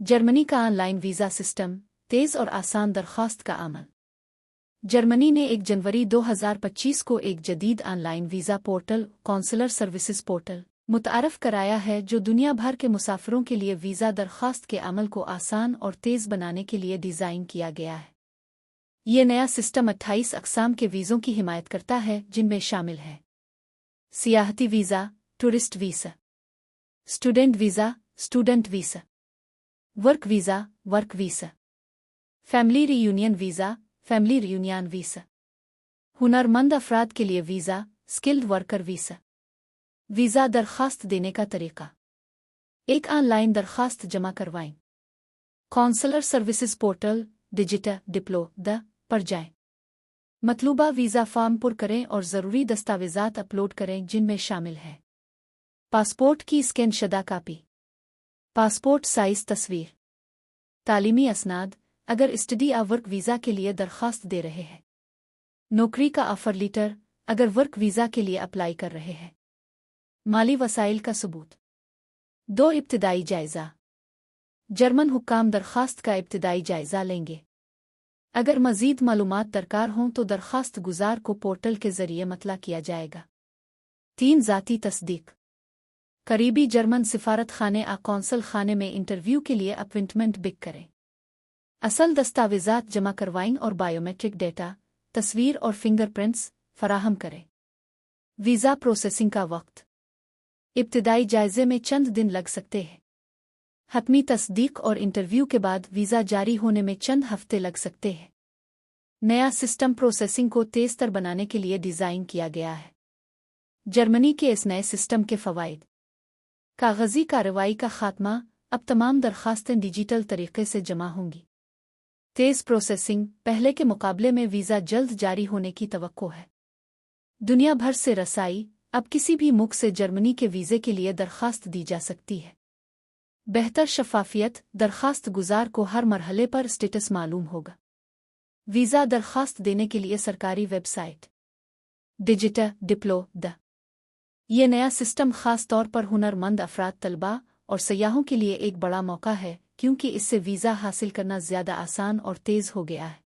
Germany का online visa system, तेज़ और आसान दरख्वास्त का अमल। जर्मनी ने 1 जनवरी 2025 को एक जदीद online visa portal consular services portal मुतारफ़ कराया है, जो दुनिया भर के मुसाफिरों के लिए वीज़ा दरख्वास्त के अमल को आसान और तेज़ बनाने के लिए डिज़ाइन किया गया है। ये नया सिस्टम 28 अक़साम के वीज़ों की हिमायत करता है, जिनमें शामिल है सियाहती visa, tourist visa, student visa, student visa, work visa, work visa, family reunion visa, family reunion visa, हुनरमंद अफराद के लिए visa, skilled worker visa. Visa दरख्वास्त देने का तरीका। एक ऑनलाइन दरख्वास्त जमा करवाएं। कॉन्सुलर सर्विसेज पोर्टल डिजिटल डिप्लो पर जाएं। मतलूबा वीज़ा फॉर्म पुर करें और ज़रूरी दस्तावेज़ात अपलोड करें, जिनमें शामिल है पासपोर्ट की स्कैन शुदा कापी, पासपोर्ट साइज़ तस्वीर, तालीमी असनाद अगर स्टडी या वर्क वीज़ा के लिए दरख्वास्त दे रहे हैं, नौकरी का ऑफ़र लेटर अगर वर्क वीज़ा के लिए अप्लाई कर रहे हैं, माली वसाइल का सबूत। 2 इब्तिदाई जायज़ा। जर्मन हुक्काम दरख्वास्त का इब्तिदाई जायज़ा लेंगे। अगर मज़ीद मालूमात दरकार हों तो दरख्वास्त गुज़ार को पोर्टल के ज़रिए मतला किया जाएगा। 3 ज़ाती तस्दीक। करीबी जर्मन सिफारत खाने या कौंसल खाने में इंटरव्यू के लिए अपॉइंटमेंट बुक करें। असल दस्तावेज़ात जमा करवाएं और बायोमेट्रिक डेटा, तस्वीर और फिंगरप्रिंट्स फराहम करें। वीज़ा प्रोसेसिंग का वक्त। इब्तिदाई जायज़े में चंद दिन लग सकते हैं। हतमी तस्दीक और इंटरव्यू के बाद वीज़ा जारी होने में चंद हफ्ते लग सकते हैं। नया सिस्टम प्रोसेसिंग को तेज़तर बनाने के लिए डिज़ाइन किया गया है। जर्मनी के इस नए सिस्टम के फ़वाइद। कागज़ी कार्रवाई का खात्मा। अब तमाम दरख्वास्तें डिजिटल तरीके से जमा होंगी। तेज़ प्रोसेसिंग। पहले के मुकाबले में वीज़ा जल्द जारी होने की तवक्को है। दुनिया भर से रसाई। अब किसी भी मुल्क से जर्मनी के वीज़े के लिए दरख्वास्त दी जा सकती है। बेहतर शफ़ाफ़ियत। दरख्वास्त गुज़ार को हर मरहले पर स्टेटस मालूम होगा। वीज़ा दरख्वास्त देने के लिए सरकारी वेबसाइट डिजिटल डिप्लो ये नया सिस्टम ख़ास तौर पर हुनरमंद अफराद, तलबा और सयाहों के लिए एक बड़ा मौका है, क्योंकि इससे वीज़ा हासिल करना ज़्यादा आसान और तेज़ हो गया है।